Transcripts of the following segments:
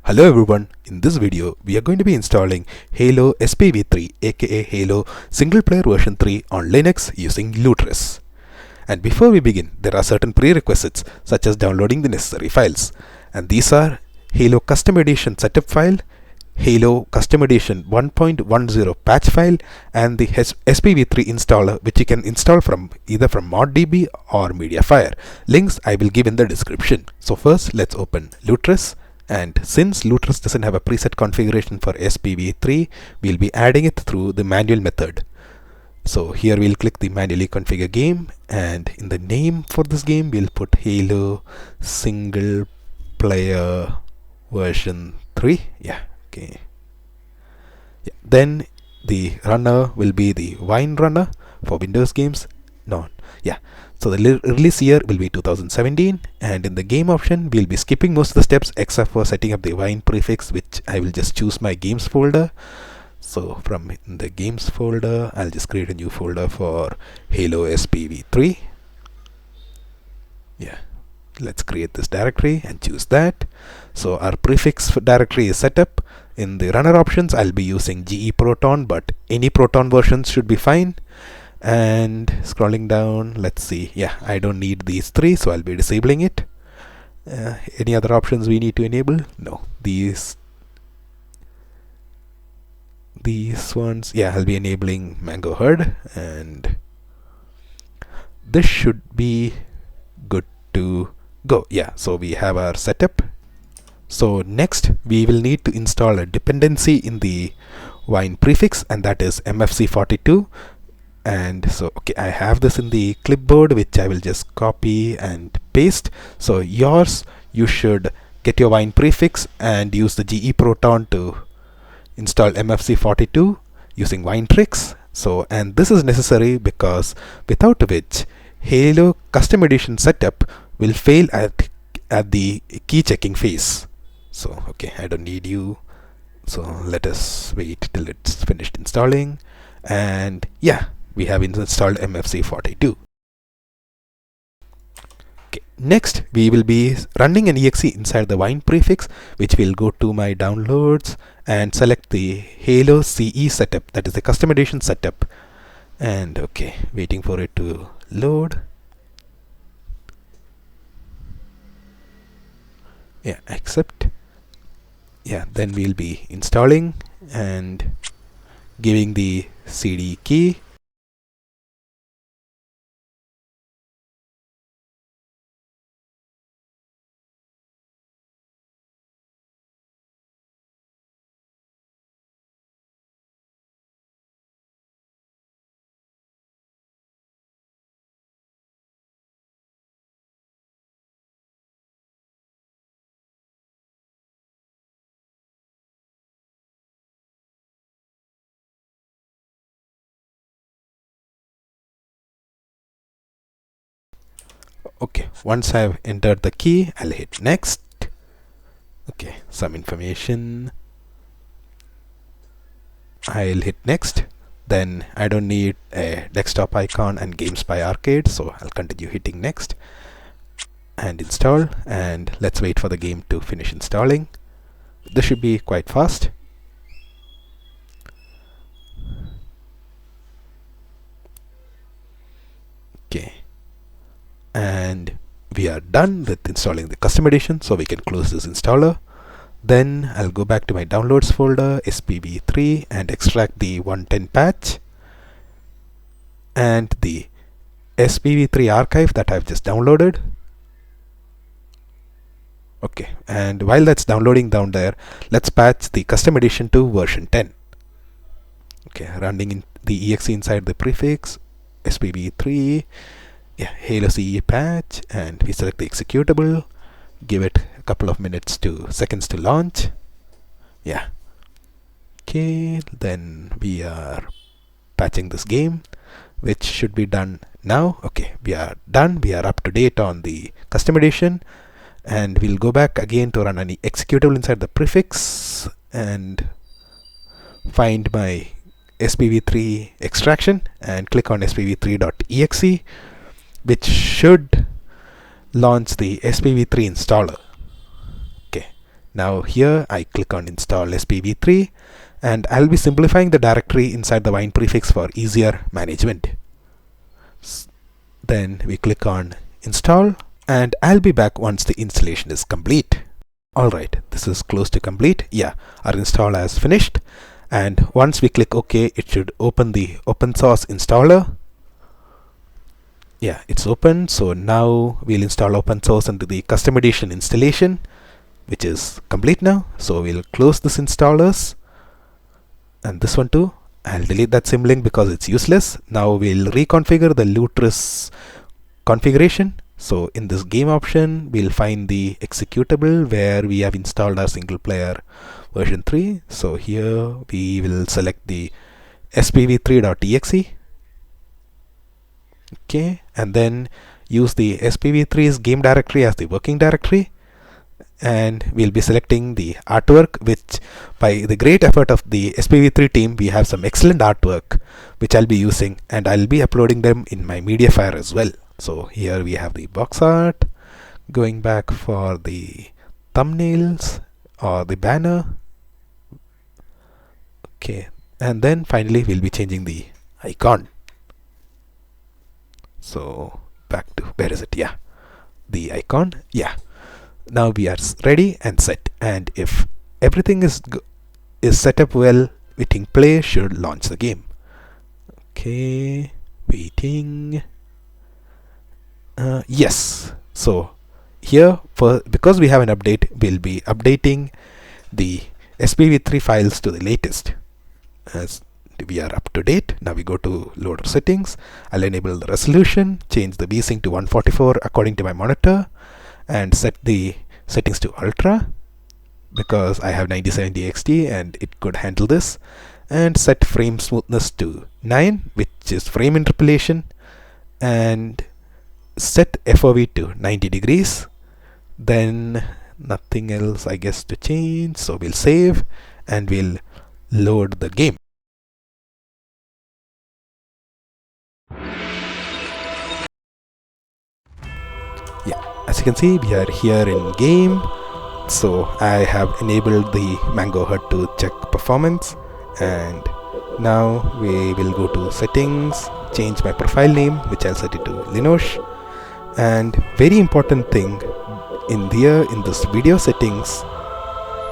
Hello everyone, in this video we are going to be installing Halo SPV3 aka Halo single player version 3 on Linux using Lutris. And before we begin, there are certain prerequisites such as downloading the necessary files, and these are Halo Custom Edition setup file, Halo Custom Edition 1.10 patch file, and the SPV3 installer, which you can install from either from ModDB or Mediafire. Links I will give in the description. So first let's open Lutris. And since Lutris doesn't have a preset configuration for SPV3, we'll be adding it through the manual method. So here we'll click the manually configure game, and in the name for this game we'll put Halo single player version 3. Okay. Then the runner will be the Wine runner for Windows games. So the release year will be 2017, and in the game option we'll be skipping most of the steps except for setting up the Wine prefix, which I will just choose my games folder. So from the games folder I'll just create a new folder for Halo SPV3. Let's create this directory and choose that. So our prefix directory is set up. In the runner options I'll be using GE Proton, but any Proton versions should be fine. And scrolling down, let's see, I don't need these three, so I'll be disabling it. Any other options we need to enable? No, these ones, I'll be enabling Mango Herd, and this should be good to go. So we have our setup. So next we will need to install a dependency in the Wine prefix, and that is MFC42. And so I have this in the clipboard, which I will just copy and paste. So you should get your Wine prefix and use the GE Proton to install MFC42 using Winetricks. So, and this is necessary because without which Halo Custom Edition setup will fail at the key checking phase. So I don't need you, so let us wait till it's finished installing. And we have installed MFC42. Next we will be running an exe inside the Wine prefix, which will go to my downloads and select the Halo CE setup, that is the custom edition setup. And waiting for it to load. Accept. Then we'll be installing and giving the CD key. Once I've entered the key, I'll hit next. Some information. I'll hit next. Then I don't need a desktop icon and Games by Arcade, so I'll continue hitting next and install. And let's wait for the game to finish installing. This should be quite fast. And we are done with installing the custom edition, so we can close this installer. Then I'll go back to my downloads folder, SPV3, and extract the 110 patch and the SPV3 archive that I've just downloaded. And while that's downloading down there, let's patch the custom edition to version 10. Running in the exe inside the prefix, SPV3, Halo CE patch, and we select the executable, give it a couple of seconds to launch. Then we are patching this game, which should be done now. We are done. We are up to date on the custom edition, and we'll go back again to run any executable inside the prefix and find my SPV3 extraction and click on spv3.exe, which should launch the SPV3 installer. Now here I click on install SPV3, and I'll be simplifying the directory inside the wine prefix for easier management. Then we click on install, and I'll be back once the installation is complete. Alright, this is close to complete. Yeah, our install has finished, and once we click OK, it should open the open source installer. Yeah, it's open. So now we'll install open source into the custom edition installation, which is complete now. So we'll close this installers, and this one too. I'll delete that symlink because it's useless. Now we'll reconfigure the Lutris configuration. So in this game option, we'll find the executable where we have installed our single player version 3. So here we will select the spv3.exe. Okay, and then use the spv3's game directory as the working directory, and we'll be selecting the artwork, which by the great effort of the spv3 team, we have some excellent artwork which I'll be using, and I'll be uploading them in my Mediafire as well. So here we have the box art. Going back for the thumbnails or the banner. Okay, and then finally we'll be changing the icon. So back to, where is it? Yeah, the icon. Yeah, now we are ready and set, and if everything is set up well, hitting play should launch the game. Okay, waiting. Yes, so here, because we have an update, we'll be updating the SPV3 files to the latest, as we are up to date. Now we go to loader settings. I'll enable the resolution, change the VSync to 144 according to my monitor, and set the settings to ultra because I have 9070 XT and it could handle this, and set frame smoothness to 9, which is frame interpolation, and set FOV to 90 degrees. Then nothing else I guess to change, so we'll save and we'll load the game. Yeah, as you can see, we are here in game. So I have enabled the Mango HUD to check performance, and now we will go to settings, change my profile name, which I'll set it to Linosh. And very important thing in this video settings,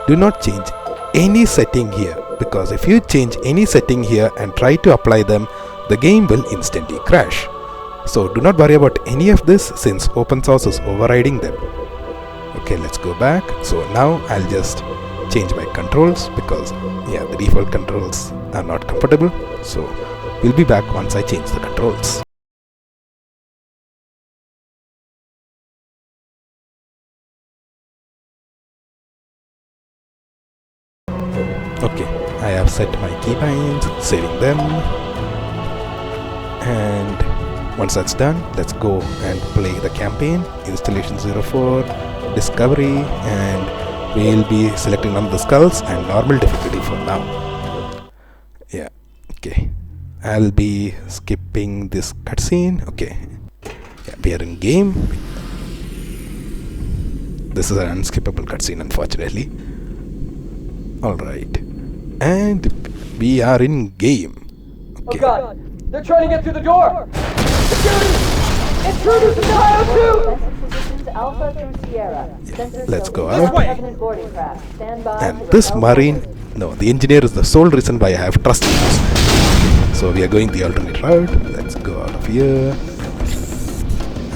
do not change any setting here, because if you change any setting here and try to apply them, the game will instantly crash. So do not worry about any of this, since open source is overriding them. Okay, let's go back. So now I'll just change my controls, because yeah, the default controls are not comfortable. So we'll be back once I change the controls. Okay, I have set my keybinds, saving them, and once that's done, let's go and play the campaign. Installation 04, discovery, and we'll be selecting on the skulls and normal difficulty for now. Yeah, okay, I'll be skipping this cutscene. Okay, yeah, we are in game. This is an unskippable cutscene, unfortunately. Alright, and we are in game. Okay. Oh god, they're trying to get through the door! Security! Intruders in Ohio 2! Alpha through Sierra. Let's go out. And this Alpha marine, no, the engineer is the sole reason why I have trust in this. So we are going the alternate route. Let's go out of here.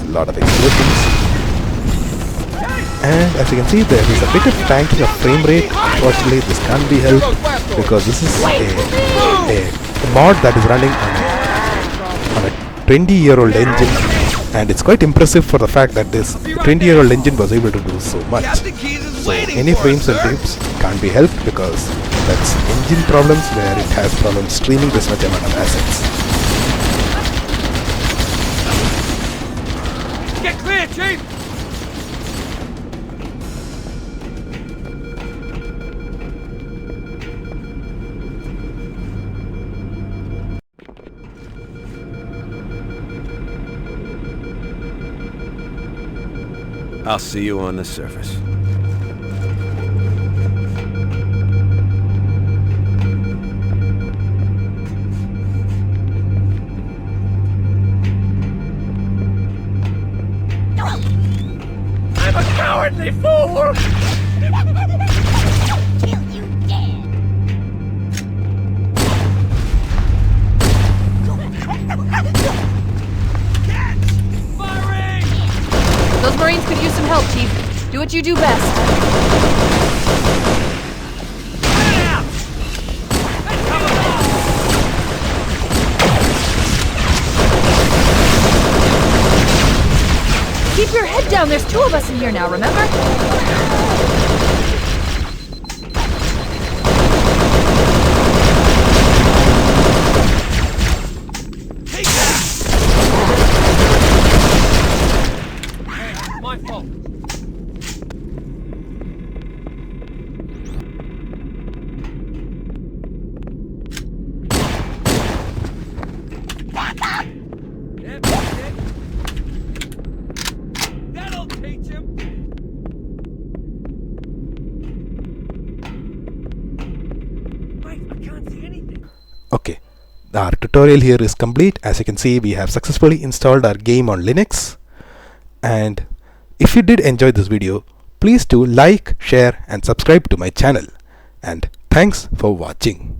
A lot of explosions. And as you can see, there is a bit of tanking of frame rate. Unfortunately, this can't be helped because this is a mod that is running on a 20-year-old engine, and it's quite impressive for the fact that this 20-year-old engine was able to do so much. So any frames and dips can't be helped because that's engine problems where it has problems streaming this much amount of assets. Get clear, Chief! I'll see you on the surface. A cowardly fool! Kill you dead. Firing! Those Marines could use some help, Chief. Do what you do best. Get out! Let's cover them! Keep your head down. There's 2 of us in here now, remember? Take that! Hey, my fault. Yep, that's it. That'll teach him. Wait, I can't see anything. Okay, our tutorial here is complete. As you can see, we have successfully installed our game on Linux. And if you did enjoy this video, please do like, share and subscribe to my channel. And thanks for watching.